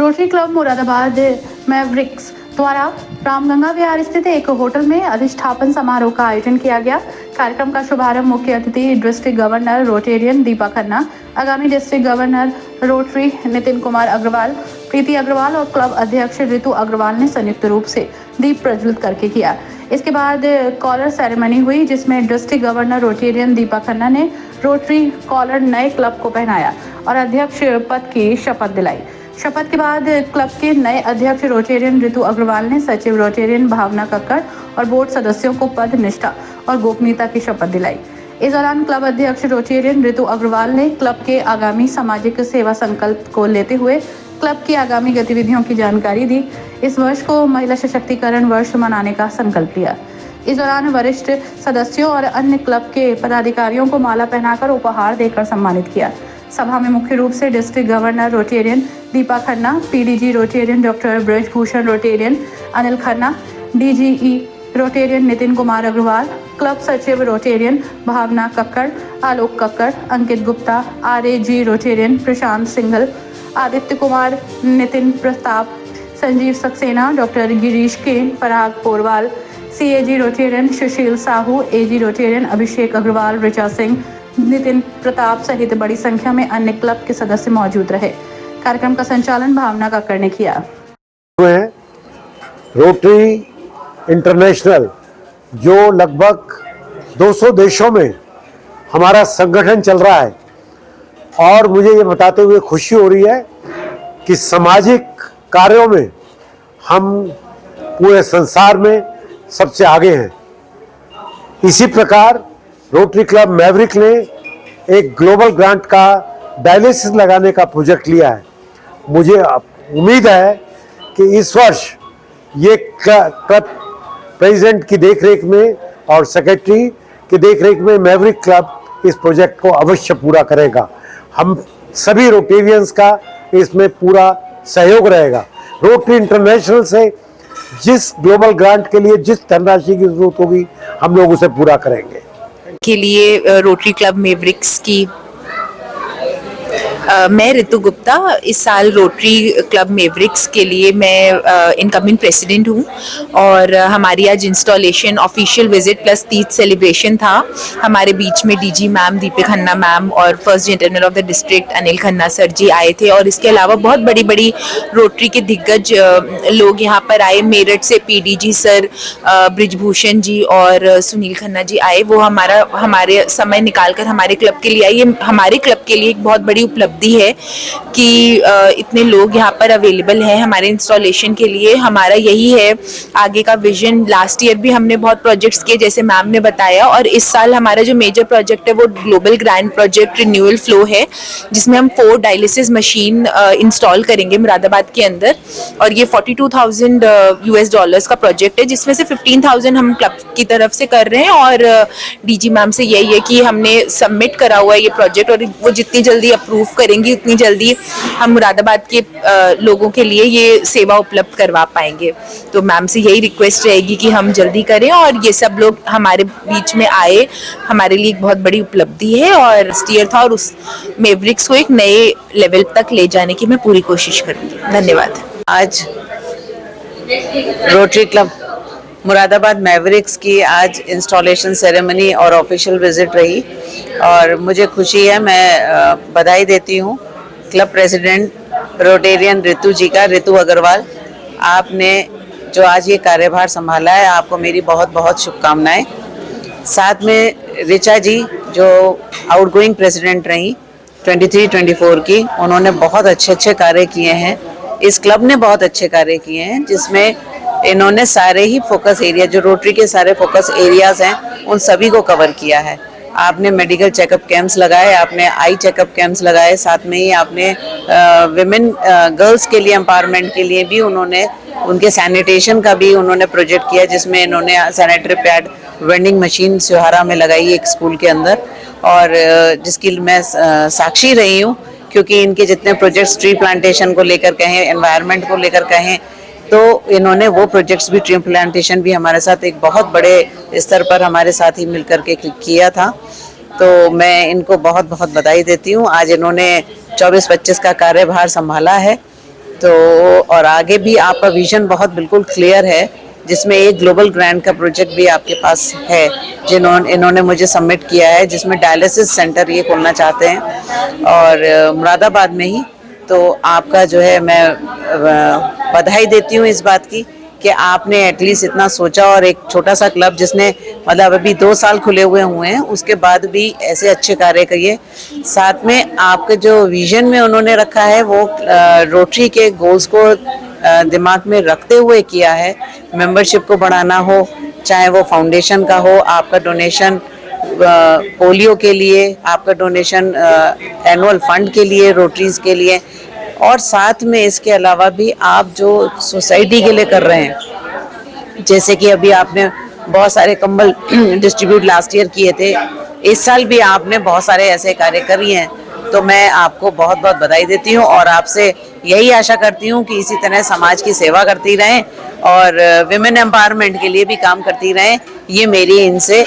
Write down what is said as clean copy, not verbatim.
Rotary club Moradabad Mavericks द्वारा रामगंगा विहार स्थित एक होटल में अधिष्ठापन समारोह का आयोजन किया गया। कार्यक्रम का शुभारंभ मुख्य अतिथि district governor Rotarian Deepa Khanna, आगामी district governor Rotary Nitin Kumar Agarwal, Preeti Agarwal और क्लब अध्यक्ष ऋतु अग्रवाल ने संयुक्त रूप से दीप प्रज्वलित करके किया। इसके बाद कॉलर सेरेमनी हुई, जिसमें district governor Rotarian Deepa Khanna ने रोटरी कॉलर नए क्लब को पहनाया और अध्यक्ष पद की शपथ दिलाई। शपथ के बाद क्लब के नए अध्यक्ष रोटेरियन ऋतु अग्रवाल ने सचिव रोटेरियन भावना कक्कड़ और बोर्ड सदस्यों को पद, निष्ठा और गोपनीयता की शपथ दिलाई। इस दौरान क्लब अध्यक्ष रोटेरियन ऋतु अग्रवाल ने क्लब के आगामी सामाजिक सेवा संकल्प को लेते हुए क्लब की आगामी गतिविधियों की जानकारी दी। इस वर्ष को महिला सशक्तिकरण वर्ष मनाने का संकल्प लिया। इस दौरान वरिष्ठ सदस्यों और अन्य क्लब के पदाधिकारियों को माला पहनाकर उपहार देकर सम्मानित किया। सभा में मुख्य रूप से district governor Rotarian Deepa Khanna, PDG Rotarian doctor Brajbhushan Rotarian Anil Khanna, DGE Rotarian Nitin Kumar Agarwal, club सचिव Rotarian Bhavna Kakkar, Alok Kakkar, Ankit Gupta, RAG Rotarian Prashant Singhal, Aditya Kumar, Nitin Pratap, Sanjeev Saxena, doctor Girish Ken, Parag Porwal, CAG Rotarian Sushil Sahu, AG Rotarian Abhishek Agarwal, Richa Singh, Nitin Pratap सहित बड़ी संख्या में अन्य क्लब के सदस्य मौजूद रहे। कार्यक्रम का संचालन भावना कक्कड़ ने किया। रोटरी इंटरनेशनल जो लगभग 200 देशों में हमारा संगठन चल रहा है, और मुझे ये बताते हुए खुशी हो रही है कि सामाजिक कार्यों में हम पूरे संसार में सबसे आगे हैं। इसी प्रकार रोटरी क्लब मैवरिक ने एक ग्लोबल ग्रांट का डायलिसिस लगाने का प्रोजेक्ट लिया है। मुझे उम्मीद है कि इस वर्ष ये क्लब प्रेसिडेंट की देखरेख में और सेक्रेटरी की देखरेख में मैवरिक क्लब इस प्रोजेक्ट को अवश्य पूरा करेगा। हम सभी रोटेरियंस का इसमें पूरा सहयोग रहेगा। रोटरी इंटरनेशनल से जिस ग्लोबल ग्रांट के लिए जिस धनराशि की जरूरत होगी, हम लोग उसे पूरा करेंगे। के लिए रोटरी क्लब मैवरिक्स की मैं ऋतु गुप्ता, इस साल रोटरी क्लब मैवरिक्स के लिए मैं इनकमिंग प्रेसिडेंट हूँ और हमारी आज installation official visit plus Teej celebration था। हमारे बीच में DG ma'am Deepak Khanna ma'am और first gentleman of the district Anil Khanna sir ji आए थे, और इसके अलावा बहुत बड़ी बड़ी रोटरी के दिग्गज लोग यहाँ पर आए। मेरठ से पीडीजी सर ब्रजभूषण जी और सुनील खन्ना जी आए। वो हमारे समय निकाल कर हमारे क्लब के लिए आए। ये हमारे क्लब के लिए एक बहुत बड़ी उपलब्धि है कि इतने लोग यहाँ पर अवेलेबल हैं हमारे इंस्टॉलेशन के लिए। हमारा यही है आगे का विजन। लास्ट ईयर भी हमने बहुत प्रोजेक्ट्स किए जैसे मैम ने बताया, और इस साल हमारा जो मेजर प्रोजेक्ट है वो global grand project renewal flow है, जिसमें हम 4 डायलिसिस मशीन इंस्टॉल करेंगे मुरादाबाद के अंदर। और ये $42,000 का प्रोजेक्ट है, जिसमें से 15,000 हम क्लब की तरफ से कर रहे हैं। और डीजी मैम से यही है कि हमने सबमिट करा हुआ है ये प्रोजेक्ट, और वो जितनी जल्दी अप्रूव करेंगी उतनी जल्दी हम मुरादाबाद के लोगों के लिए ये सेवा उपलब्ध करवा पाएंगे। तो मैम से यही रिक्वेस्ट रहेगी कि हम जल्दी करें और ये सब लोग हमारे बीच में आए। हमारे लिए एक बहुत बड़ी उपलब्धि है और लास्ट ईयर था, और उस मैवरिक्स को एक नए लेवल तक ले जाने की मैं पूरी कोशिश करूंगी। धन्यवाद। आज रोटरी क्लब मुरादाबाद मैवरिक्स की आज इंस्टॉलेशन सेरेमनी और ऑफिशियल विजिट रही, और मुझे खुशी है। मैं बधाई देती हूँ क्लब प्रेसिडेंट रोटेरियन ऋतु जी का, ऋतु अग्रवाल। आपने जो आज ये कार्यभार संभाला है, आपको मेरी बहुत बहुत शुभकामनाएं। साथ में ऋचा जी जो आउटगोइंग प्रेसिडेंट रही 23-24 की, उन्होंने बहुत अच्छे कार्य किए हैं। इस क्लब ने बहुत अच्छे कार्य किए हैं, जिसमें इन्होंने सारे ही फोकस एरिया, जो रोटरी के सारे फोकस एरियाज हैं, उन सभी को कवर किया है। आपने मेडिकल चेकअप कैंप्स लगाए, आपने आई चेकअप कैंप्स लगाए, साथ में ही आपने विमेन गर्ल्स के लिए एम्पावरमेंट के लिए भी उन्होंने उनके सैनिटेशन का भी उन्होंने प्रोजेक्ट किया, जिसमें इन्होंने sanitary pad vending machine Sihara में लगाई एक स्कूल के अंदर, और जिसकी मैं साक्षी रही हूँ, क्योंकि इनके जितने प्रोजेक्ट्स ट्री प्लांटेशन को लेकर कहें, एनवायरनमेंट को लेकर कहें, तो इन्होंने वो प्रोजेक्ट्स भी, ट्री प्लांटेशन भी हमारे साथ एक बहुत बड़े स्तर पर हमारे साथ ही मिलकर के किया था। तो मैं इनको बहुत बहुत बधाई देती हूँ। आज इन्होंने 24-25 का कार्यभार संभाला है, तो और आगे भी आपका विजन बहुत बिल्कुल क्लियर है, जिसमें एक ग्लोबल ग्रांट का प्रोजेक्ट भी आपके पास है इन्होंने मुझे सबमिट किया है, जिसमें डायलिसिस सेंटर ये खोलना चाहते हैं और मुरादाबाद में ही। तो आपका जो है मैं बधाई देती हूँ इस बात की कि आपने एटलीस्ट इतना सोचा और एक छोटा सा क्लब जिसने मतलब अभी 2 साल खुले हुए हैं उसके बाद भी ऐसे अच्छे कार्य करिए। साथ में आपके जो विजन में उन्होंने रखा है वो रोटरी के गोल्स को दिमाग में रखते हुए किया है। मेंबरशिप को बढ़ाना हो, चाहे वो फाउंडेशन का हो, आपका डोनेशन पोलियो के लिए, आपका डोनेशन एनुअल फंड के लिए, रोटरीज के लिए, और साथ में इसके अलावा भी आप जो सोसाइटी के लिए कर रहे हैं, जैसे कि अभी आपने बहुत सारे कंबल डिस्ट्रीब्यूट लास्ट ईयर किए थे, इस साल भी आपने बहुत सारे ऐसे कार्य करिए हैं। तो मैं आपको बहुत बहुत बधाई देती हूँ और आपसे यही आशा करती हूँ कि इसी तरह समाज की सेवा करती रहें और विमेन एम्पावरमेंट के लिए भी काम करती रहें। ये मेरी इनसे